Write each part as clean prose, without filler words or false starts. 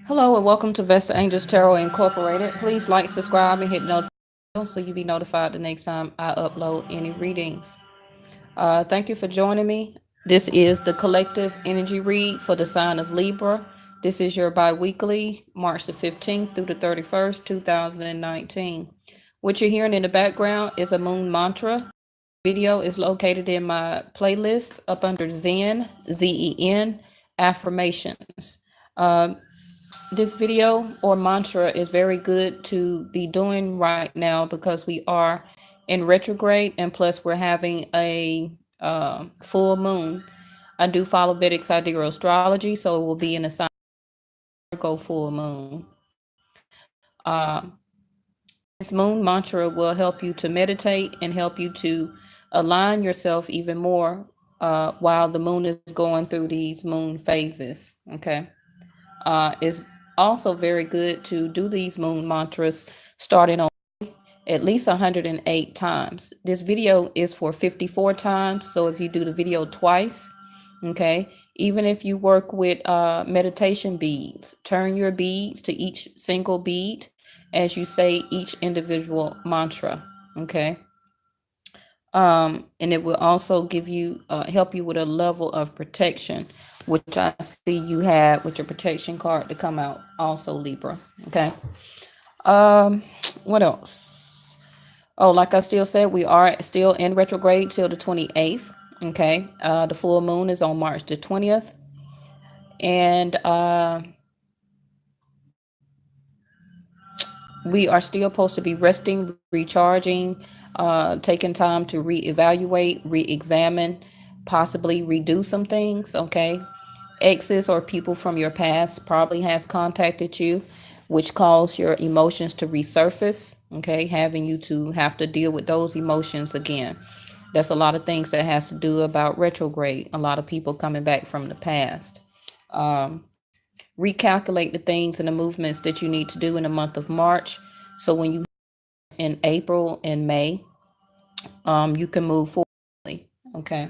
Hello and welcome to Vestaangelstarot Tarot Incorporated. Please like, subscribe, and hit notification bell so you'll be notified the next time I upload any readings. Thank you for joining me. This is the collective energy read for the sign of Libra. This is your bi-weekly, March the 15th through the 31st, 2019. What you're hearing in the background is a moon mantra. Video is located in my playlist up under Zen, Zen, affirmations. This video or mantra is very good to be doing right now because we are in retrograde, and plus we're having a full moon. I do follow Vedic Astrology, so it will be in a sign Virgo full moon. This moon mantra will help you to meditate and help you to align yourself even more while the moon is going through these moon phases. Okay. It's also very good to do these moon mantras starting on at least 108 times. This video is for 54 times. So if you do the video twice, okay, even if you work with meditation beads, turn your beads to each single bead as you say each individual mantra, okay? And it will also give you, help you with a level of protection, which I see you had with your protection card to come out also, Libra, okay? What else? Oh, like I still said, we are still in retrograde till the 28th, okay? The full moon is on March the 20th. And we are still supposed to be resting, recharging, taking time to reevaluate, re-examine, possibly redo some things, okay? Exes or people from your past probably has contacted you, which caused your emotions to resurface, okay? Having you to have to deal with those emotions again. That's a lot of things that has to do about retrograde. A lot of people coming back from the past. Recalculate the things and the movements that you need to do in the month of March. So when you in April and May, you can move forward. Okay.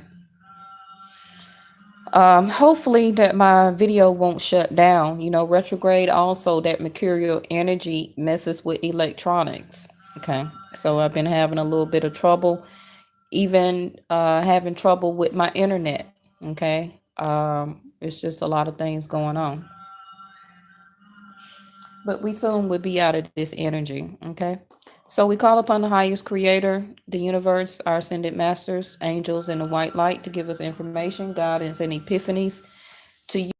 Hopefully that my video won't shut down. You know, retrograde also, that mercurial energy messes with electronics. Okay. So I've been having a little bit of trouble, even having trouble with my internet. Okay. It's just a lot of things going on. But we soon will be out of this energy. Okay. So we call upon the highest creator, the universe, our ascended masters, angels, and the white light to give us information, guidance, and epiphanies to use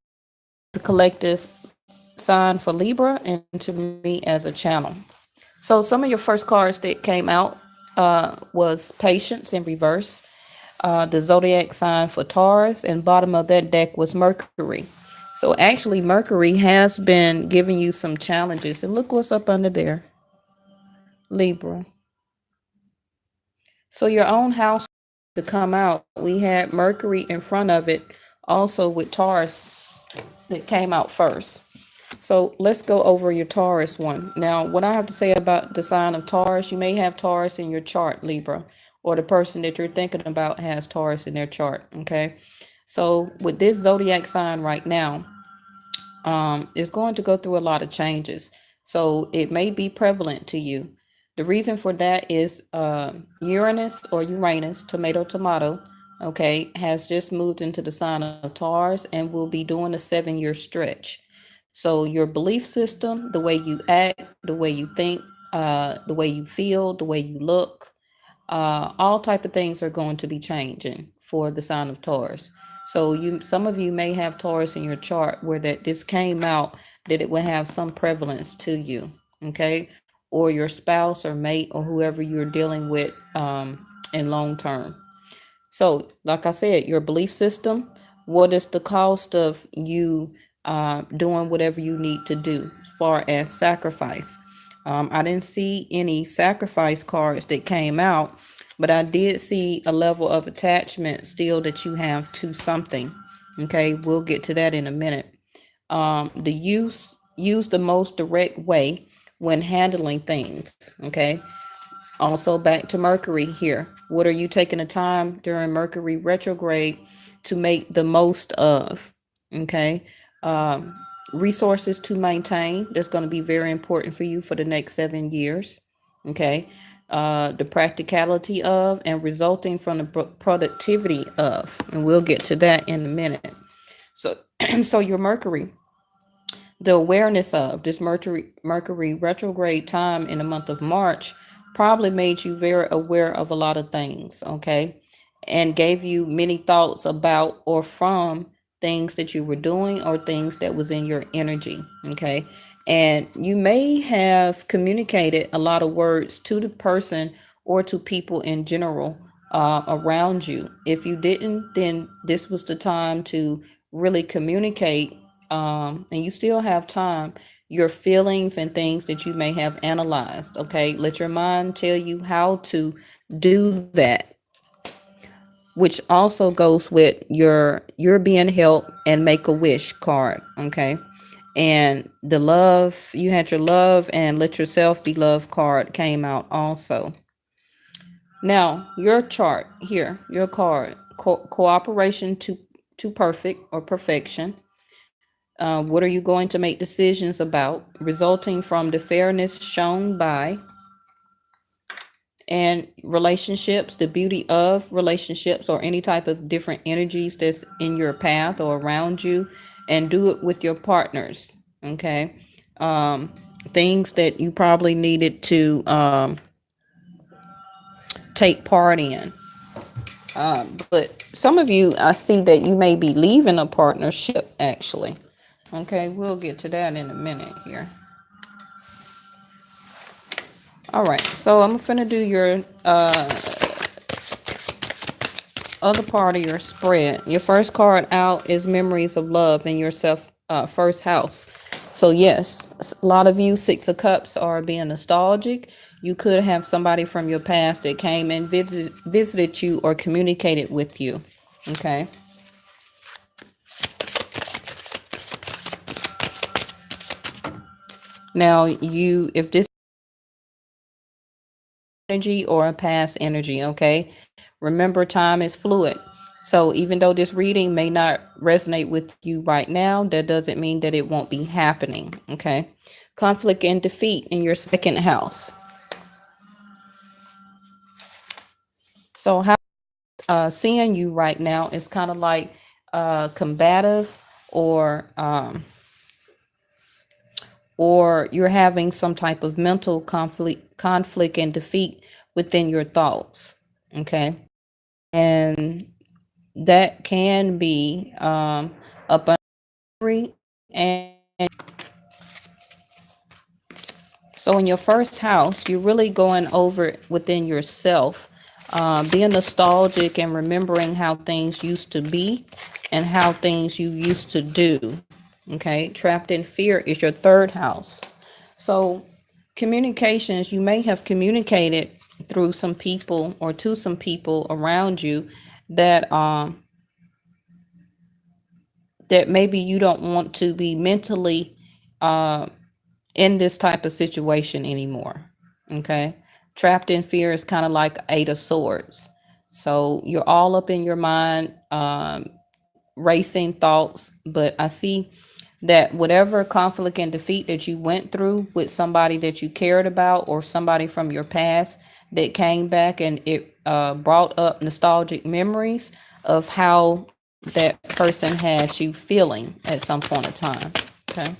the collective sign for Libra and to me as a channel. So some of your first cards that came out was Patience in reverse, the zodiac sign for Taurus, and bottom of that deck was Mercury. So actually Mercury has been giving you some challenges. And look what's up under there. Libra. So your own house to come out, we had Mercury in front of it, also with Taurus that came out first. So let's go over your Taurus one. Now, what I have to say about the sign of Taurus, you may have Taurus in your chart, Libra, or the person that you're thinking about has Taurus in their chart, okay? So with this zodiac sign right now, it's going to go through a lot of changes. So it may be prevalent to you. The reason for that is Uranus or Uranus, tomato, tomato, okay, has just moved into the sign of Taurus and will be doing a 7-year stretch. So your belief system, the way you act, the way you think, the way you feel, the way you look, all type of things are going to be changing for the sign of Taurus. So some of you may have Taurus in your chart where that this came out that it will have some prevalence to you, okay, or your spouse or mate or whoever you're dealing with in long term. So, like I said, your belief system. What is the cost of you doing whatever you need to do as far as sacrifice? I didn't see any sacrifice cards that came out, but I did see a level of attachment still that you have to something. Okay, we'll get to that in a minute. The use the most direct way when handling things. Okay. Also back to Mercury here. What are you taking the time during Mercury retrograde to make the most of? Okay. resources to maintain. That's going to be very important for you for the next 7 years. Okay. The practicality of and resulting from the productivity of, and we'll get to that in a minute. So, so your Mercury, the awareness of this Mercury retrograde time in the month of March probably made you very aware of a lot of things, okay? And gave you many thoughts about or from things that you were doing or things that was in your energy, okay? And you may have communicated a lot of words to the person or to people in general around you. If you didn't, then this was the time to really communicate, and you still have time, your feelings and things that you may have analyzed. Okay, let your mind tell you how to do that, which also goes with your being helped and make a wish card. Okay, and the love, you had your love and let yourself be loved card came out also. Now your chart here, your card, cooperation to perfect or perfection. What are you going to make decisions about, resulting from the fairness shown by, and relationships, the beauty of relationships or any type of different energies that's in your path or around you, and do it with your partners. Okay. Um, Things that you probably needed to take part in. But some of you, I see that you may be leaving a partnership actually. Okay, we'll get to that in a minute here. All right, so I'm finna do your other part of your spread. Your first card out is memories of love in yourself, first house. So yes, a lot of you, Six of Cups, are being nostalgic. You could have somebody from your past that came and visited you or communicated with you. Okay. Now you, if this energy or a past energy, okay? Remember, time is fluid. So even though this reading may not resonate with you right now, that doesn't mean that it won't be happening, okay? Conflict and defeat in your second house. So how seeing you right now is kind of like combative, or you're having some type of mental conflict and defeat within your thoughts, okay? And that can be a boundary. And so in your first house, you're really going over it within yourself, being nostalgic and remembering how things used to be and how things you used to do. Okay, trapped in fear is your third house. So communications, you may have communicated through some people or to some people around you that that maybe you don't want to be mentally in this type of situation anymore. Okay. Trapped in fear is kind of like Eight of Swords. So you're all up in your mind, racing thoughts. But I see that whatever conflict and defeat that you went through with somebody that you cared about or somebody from your past that came back, and it brought up nostalgic memories of how that person had you feeling at some point of time. Okay.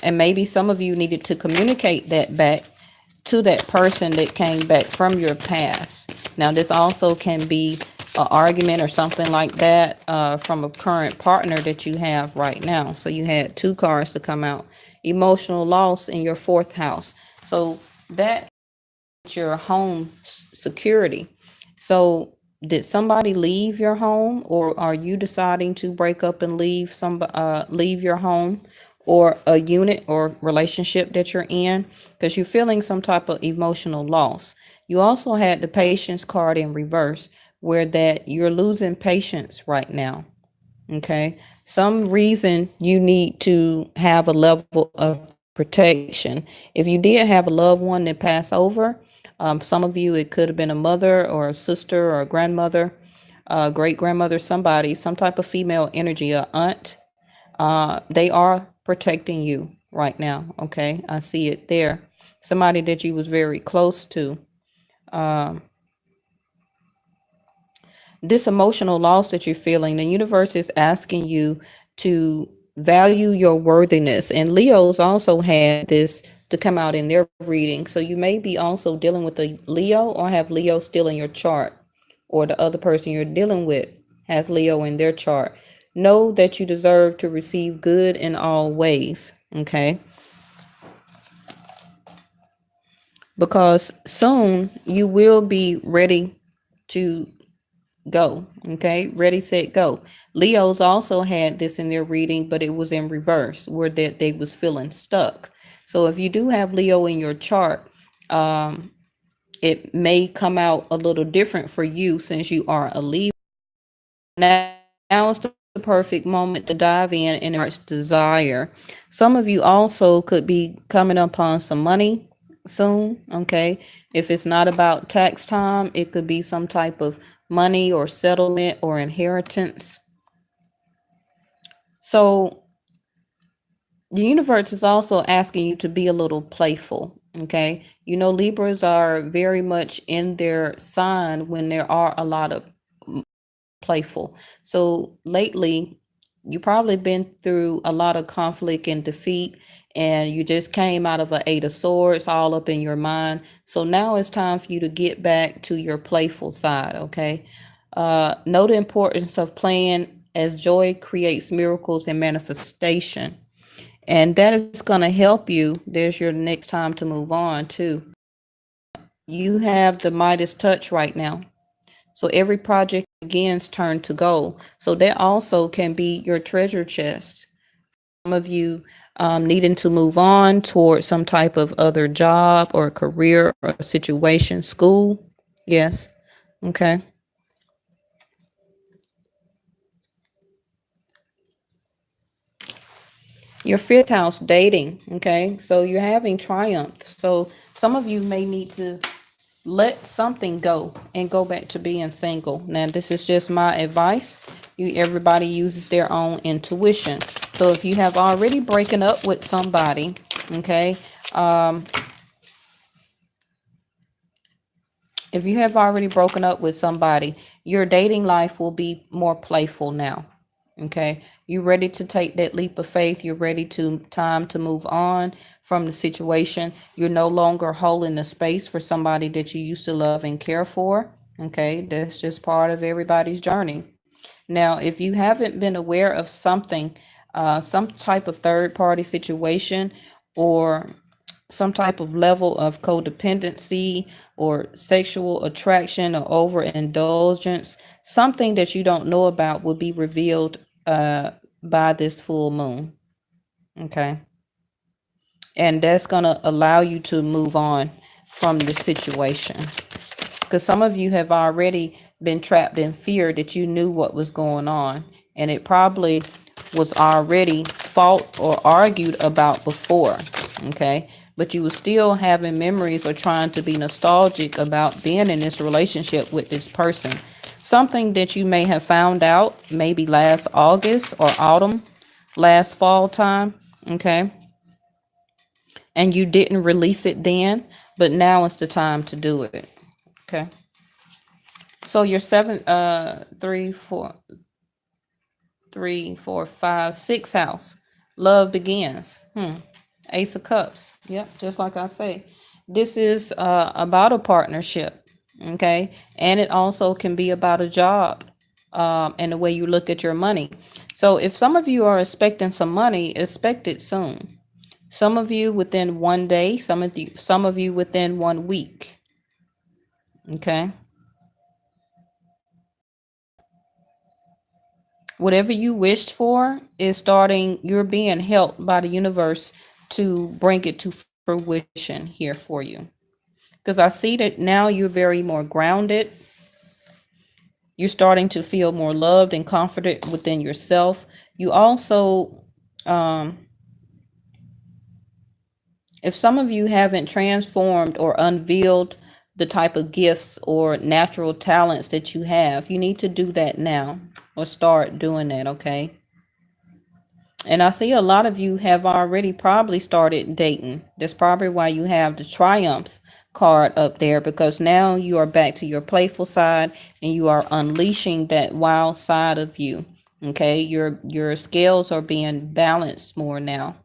And maybe some of you needed to communicate that back to that person that came back from your past. Now, this also can be an argument or something like that from a current partner that you have right now. So you had two cards to come out. Emotional loss in your fourth house. So that your home security. So did somebody leave your home, or are you deciding to break up and leave your home or a unit or relationship that you're in because you're feeling some type of emotional loss? You also had the patience card in reverse, where that you're losing patience right now. Okay. Some reason you need to have a level of protection. If you did have a loved one that passed over, some of you, it could have been a mother or a sister or a grandmother, great grandmother, somebody, some type of female energy, a aunt, They are protecting you right now. Okay. I see it there. Somebody that you was very close to. This emotional loss that you're feeling, the universe is asking you to value your worthiness. And Leos also had this to come out in their reading. So you may be also dealing with a Leo or have Leo still in your chart, or the other person you're dealing with has Leo in their chart. Know that you deserve to receive good in all ways. Okay. Because soon you will be ready to go. Okay. Ready, set, go. Leos also had this in their reading, but it was in reverse where that they was feeling stuck. So if you do have Leo in your chart, it may come out a little different for you since you are a Leo. Now is the perfect moment to dive in and heart's desire. Some of you also could be coming upon some money soon. Okay. If it's not about tax time, it could be some type of money or settlement or inheritance. So the universe is also asking you to be a little playful. Okay. You know, Libras are very much in their sign when there are a lot of playful. So lately, you probably been through a lot of conflict and defeat, and you just came out of an Eight of Swords all up in your mind. So now it's time for you to get back to your playful side. Okay. Know the importance of playing, as joy creates miracles and manifestation. And that is going to help you. There's your next time to move on too. You have the Midas touch right now. So every project begins turn to gold. So that also can be your treasure chest. Some of you needing to move on toward some type of other job or career or situation, school. Yes. Okay. Your fifth house, dating. Okay. So you're having triumph. So some of you may need to let something go and go back to being single. Now, this is just my advice. Everybody uses their own intuition. So if you have already broken up with somebody, okay, if you have already broken up with somebody, your dating life will be more playful now. Okay. You're ready to take that leap of faith. You're ready to time to move on from the situation. You're no longer holding the space for somebody that you used to love and care for. Okay. That's just part of everybody's journey. Now, if you haven't been aware of something, some type of third party situation, or some type of level of codependency or sexual attraction or overindulgence, something that you don't know about will be revealed by this full moon. Okay. And that's going to allow you to move on from the situation. Because some of you have already been trapped in fear that you knew what was going on. And it probably was already fought or argued about before. Okay. But you were still having memories or trying to be nostalgic about being in this relationship with this person. Something that you may have found out maybe last August or autumn, last fall time. Okay. And you didn't release it then, but now it's the time to do it. Okay. So your seven, three, four, five, six house. Love begins. Ace of Cups. Yep, just like I say. This is about a partnership. Okay. And it also can be about a job, and the way you look at your money. So if some of you are expecting some money, expect it soon. Some of you within one day, some of you within 1 week. Okay. Whatever you wished for is starting, you're being helped by the universe to bring it to fruition here for you. Because I see that now you're very more grounded. You're starting to feel more loved and confident within yourself. You also, if some of you haven't transformed or unveiled the type of gifts or natural talents that you have, you need to do that now or start doing that. Okay. And I see a lot of you have already probably started dating. That's probably why you have the Triumph card up there, because now you are back to your playful side and you are unleashing that wild side of you. Okay, your scales are being balanced more now.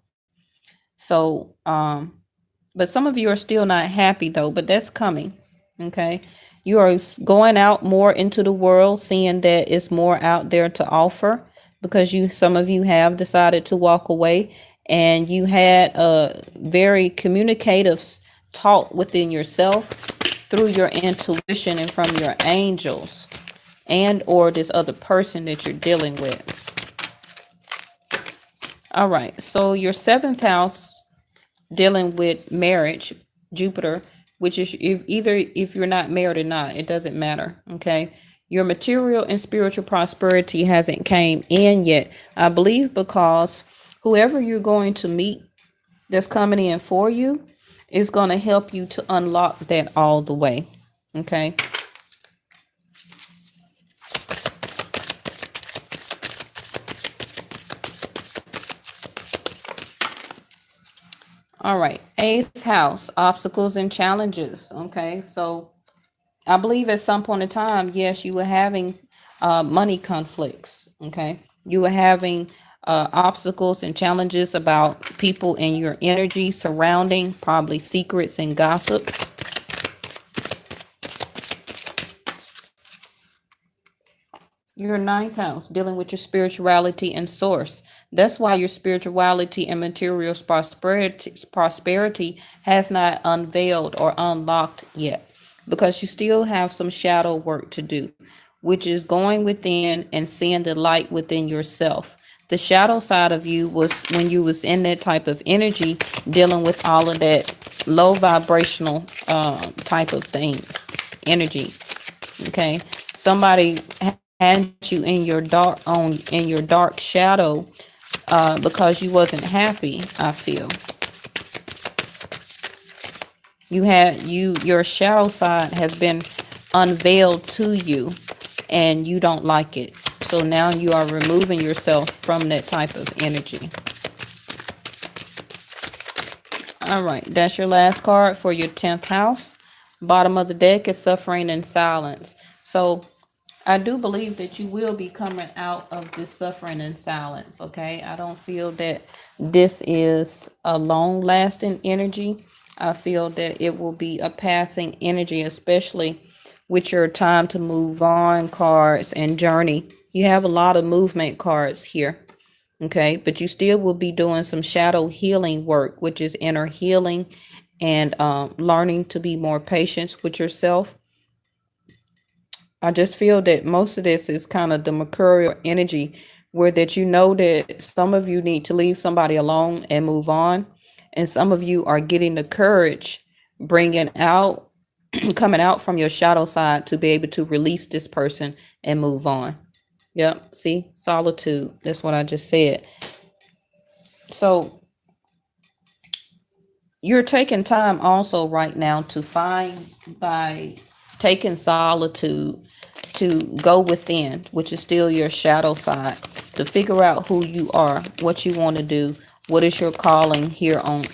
So, but some of you are still not happy though, but that's coming. Okay. You are going out more into the world, seeing that it's more out there to offer, because some of you have decided to walk away, and you had a very communicative talk within yourself through your intuition and from your angels, and or this other person that you're dealing with. All right. So your seventh house dealing with marriage, Jupiter, which is if you're not married or not, it doesn't matter. Okay. Your material and spiritual prosperity hasn't came in yet. I believe because whoever you're going to meet that's coming in for you is going to help you to unlock that all the way. Okay. All right. Eighth house, obstacles and challenges. Okay. So I believe at some point in time, yes, you were having money conflicts. Okay. You were having obstacles and challenges about people in your energy surrounding, probably secrets and gossips. Your ninth house, dealing with your spirituality and source. That's why your spirituality and material prosperity has not unveiled or unlocked yet, because you still have some shadow work to do, which is going within and seeing the light within yourself. The shadow side of you was when you was in that type of energy, dealing with all of that low vibrational type of things, energy. Okay, somebody had you in your dark shadow because you wasn't happy. I feel your shadow side has been unveiled to you, and you don't like it. So now you are removing yourself from that type of energy. All right, that's your last card for your 10th house. Bottom of the deck is suffering in silence. So I do believe that you will be coming out of this suffering in silence. Okay. I don't feel that this is a long lasting energy. I feel that it will be a passing energy, especially with your time to move on cards and journey. You have a lot of movement cards here. Okay. But you still will be doing some shadow healing work, which is inner healing and learning to be more patient with yourself. I just feel that most of this is kind of the mercurial energy, where that you know that some of you need to leave somebody alone and move on. And some of you are getting the courage, bringing out, coming out from your shadow side to be able to release this person and move on. Yep. See, solitude. That's what I just said. So you're taking time also right now to find, by taking solitude, to go within, which is still your shadow side, to figure out who you are, what you want to do, what is your calling here on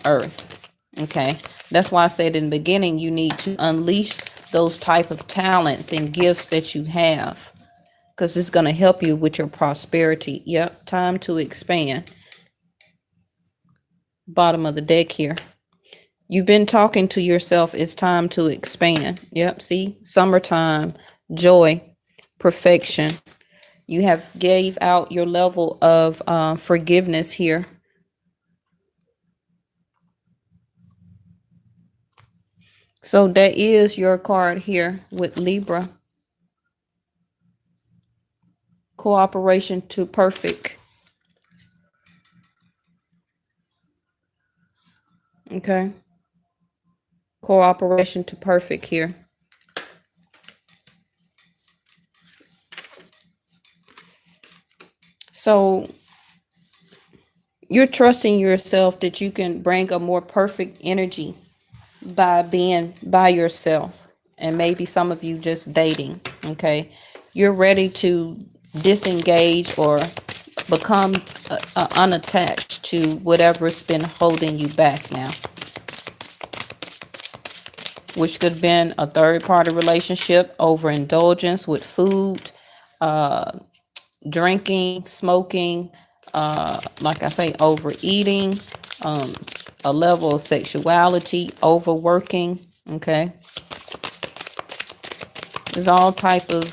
earth. Okay, that's why I said in the beginning, you need to unleash those type of talents and gifts that you have, because it's going to help you with your prosperity. Yep, time to expand. Bottom of the deck here. You've been talking to yourself. It's time to expand. Yep. See, summertime, joy, perfection. You have gave out your level of forgiveness here. So that is your card here with Libra. Cooperation to perfect. Okay. Cooperation to perfect here. So you're trusting yourself that you can bring a more perfect energy by being by yourself, and maybe some of you just dating. Okay, you're ready to disengage or become unattached to whatever's been holding you back now, which could have been a third-party relationship, overindulgence with food, drinking, smoking, like I say, overeating, a level of sexuality, overworking. Okay, there's all type of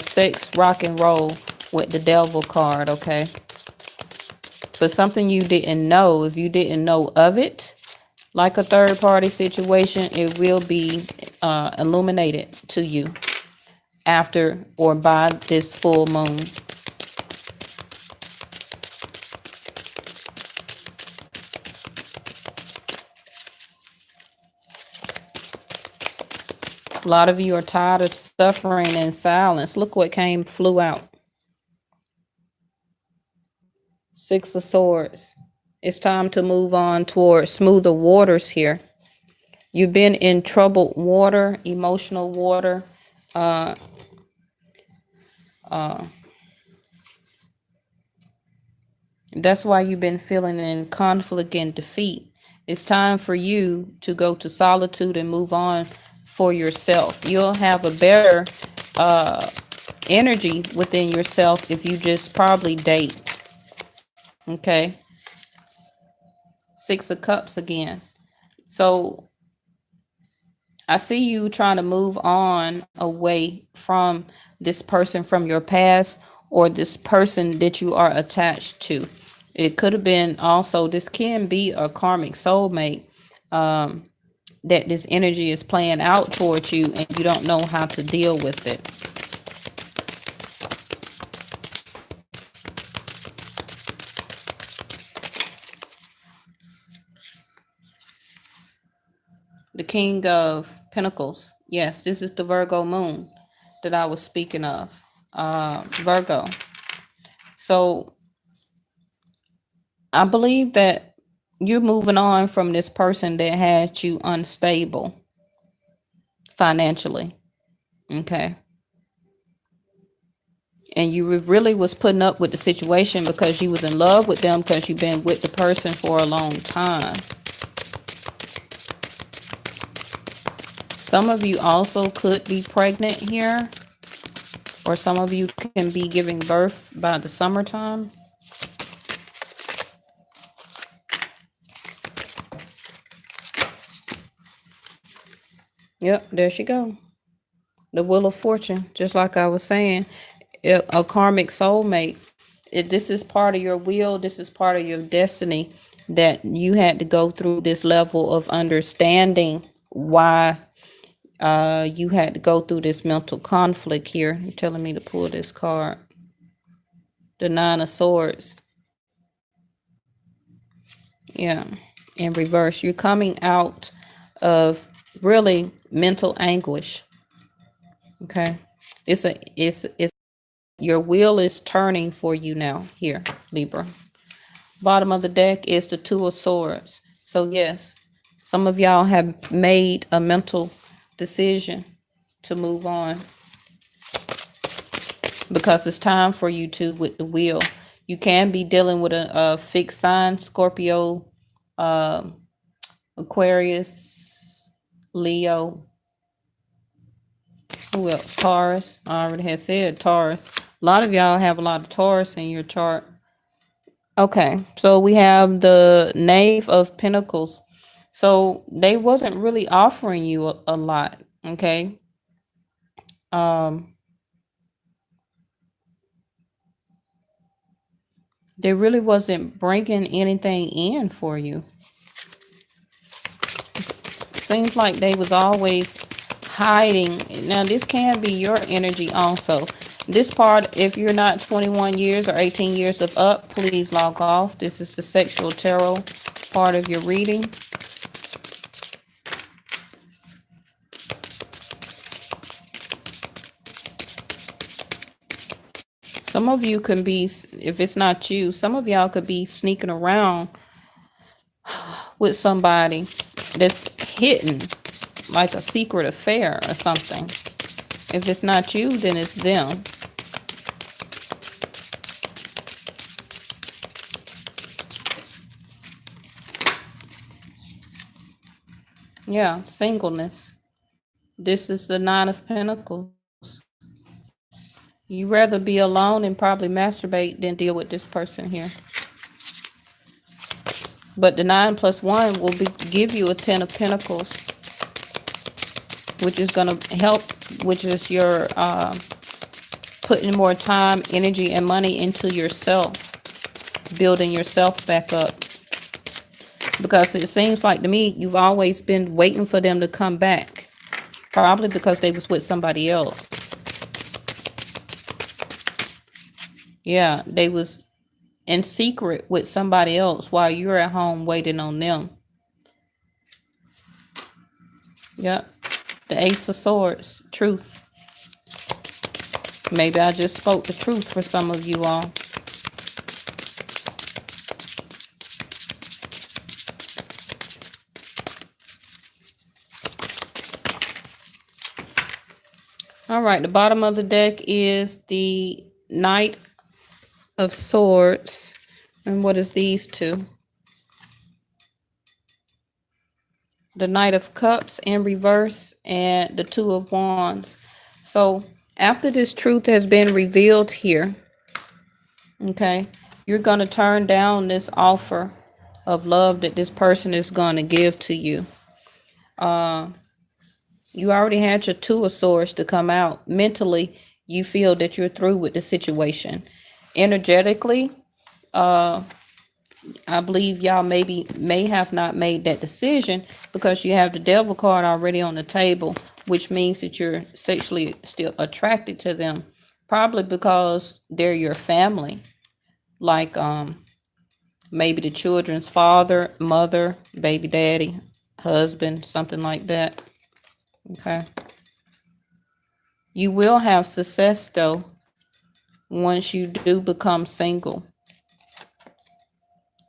sex, rock and roll with the devil card. Okay, for something you didn't know, if you didn't know of it, like a third party situation, it will be illuminated to you after or by this full moon. A lot of you are tired of suffering in silence. Look what flew out. Six of Swords. It's time to move on toward smoother waters here. You've been in troubled water, emotional water. That's why you've been feeling in conflict and defeat. It's time for you to go to solitude and move on for yourself. You'll have a better energy within yourself if you just probably date. Okay. Six of Cups again. So I see you trying to move on away from this person from your past, or this person that you are attached to. It could have been also, this can be a karmic soulmate that this energy is playing out towards you and you don't know how to deal with it. The King of Pentacles. Yes, this is the Virgo moon that I was speaking of. Virgo. So I believe that you're moving on from this person that had you unstable financially. Okay. And you really was putting up with the situation because you was in love with them, because you've been with the person for a long time. Some of you also could be pregnant here, or some of you can be giving birth by the summertime. Yep, there she go. The Wheel of Fortune, just like I was saying, a karmic soulmate. This is part of your will. This is part of your destiny, that you had to go through this level of understanding why you had to go through this mental conflict here. You're telling me to pull this card. The Nine of Swords. Yeah, in reverse. You're coming out of really mental anguish. Okay. It's your wheel is turning for you now here, Libra. Bottom of the deck is the Two of Swords. So yes, some of y'all have made a mental decision to move on, because it's time for you to with the wheel. You can be dealing with a fixed sign, Scorpio, Aquarius, Leo. Who else? Taurus. I already had said Taurus. A lot of y'all have a lot of Taurus in your chart. Okay, so we have the Knave of Pentacles. So they wasn't really offering you a lot. Okay. They really wasn't bringing anything in for you. Seems like they was always hiding. Now this can be your energy also. This part, if you're not 21 years or 18 years of up, please log off. This is the sexual tarot part of your reading. Some of you can be, if it's not you, some of y'all could be sneaking around with somebody that's hidden, like a secret affair or something. If it's not you, then it's them. Yeah, singleness. This is the Nine of Pentacles. You rather be alone and probably masturbate than deal with this person here. But the 9 plus 1 will give you a 10 of Pentacles, which is going to help, which is your putting more time, energy, and money into yourself, building yourself back up. Because it seems like to me, you've always been waiting for them to come back. Probably because they was with somebody else. Yeah, they was in secret with somebody else while you're at home waiting on them. Yep. The Ace of Swords. Truth. Maybe I just spoke the truth for some of you all. All right, the bottom of the deck is the Knight of Swords. And what is these two? The Knight of Cups in reverse and the Two of Wands. So after this truth has been revealed here, okay, you're going to turn down this offer of love that this person is going to give to you. You already had your Two of Swords to come out. Mentally, you feel that you're through with the situation. Energetically, I believe y'all may have not made that decision because you have the Devil card already on the table, which means that you're sexually still attracted to them, probably because they're your family, like maybe the children's father, mother, baby daddy, husband, something like that. Okay. You will have success though once you do become single.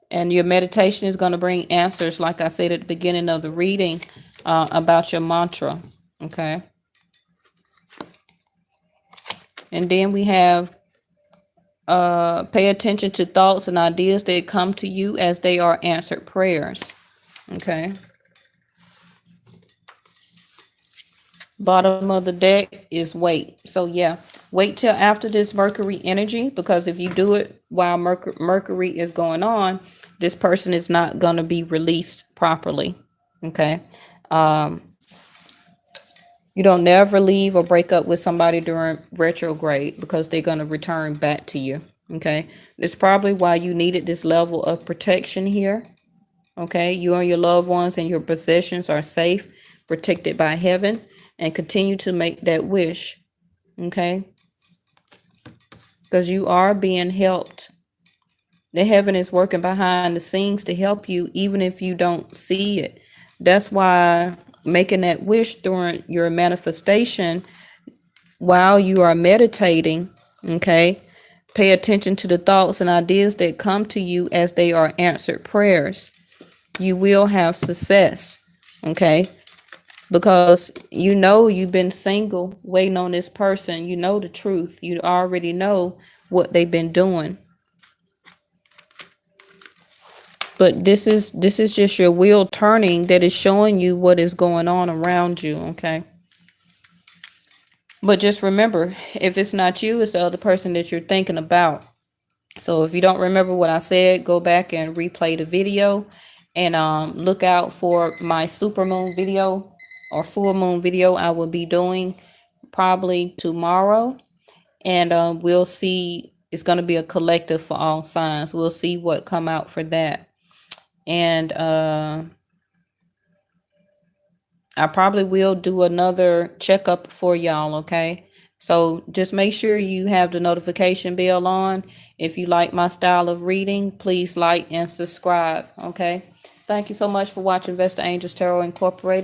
And your meditation is going to bring answers, like I said at the beginning of the reading, about your mantra. Okay. And then we have pay attention to thoughts and ideas that come to you as they are answered prayers. Okay. Bottom of the deck is wait. So yeah, wait till after this Mercury energy, because if you do it while Mercury is going on, this person is not going to be released properly. Okay. You don't never leave or break up with somebody during retrograde because they're going to return back to you. Okay. That's probably why you needed this level of protection here. Okay. You and your loved ones and your possessions are safe, protected by heaven, and continue to make that wish. Okay. Because you are being helped. The heaven is working behind the scenes to help you, even if you don't see it. That's why making that wish during your manifestation while you are meditating, okay, pay attention to the thoughts and ideas that come to you as they are answered prayers. You will have success, okay, because you know you've been single waiting on this person. You know the truth. You already know what they've been doing. But this is just your wheel turning that is showing you what is going on around you, okay? But just remember, if it's not you, it's the other person that you're thinking about. So if you don't remember what I said, go back and replay the video, and look out for my supermoon video or full moon video I will be doing probably tomorrow. And we'll see. It's going to be a collective for all signs. We'll see what come out for that. And I probably will do another checkup for y'all, okay? So just make sure you have the notification bell on. If you like my style of reading, please like and subscribe, okay? Thank you so much for watching Vesta Angels Tarot Incorporated.